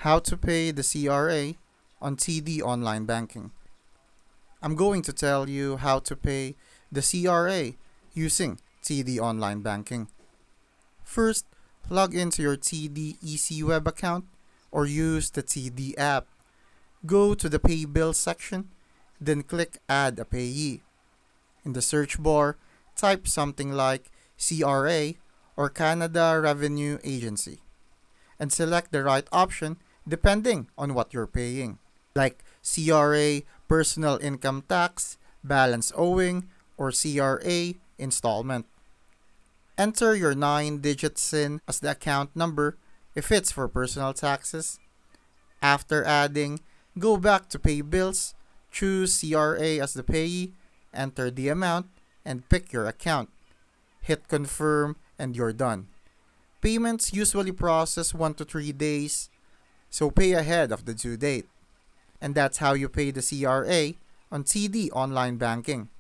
How to pay the CRA on TD Online Banking. I'm going to tell you how to pay the CRA using TD Online Banking. First, log into your TD EC web account or use the TD app. Go to the Pay Bills section, then click Add a Payee. In the search bar, type something like CRA or Canada Revenue Agency and select the right option depending on what you're paying, like CRA Personal Income Tax, Balance Owing, or CRA Installment. Enter your 9-digit SIN as the account number if it's for personal taxes. After adding, go back to Pay Bills, choose CRA as the payee, enter the amount, and pick your account. Hit confirm and you're done. Payments usually process 1 to 3 days, so pay ahead of the due date. And that's how you pay the CRA on TD Online Banking.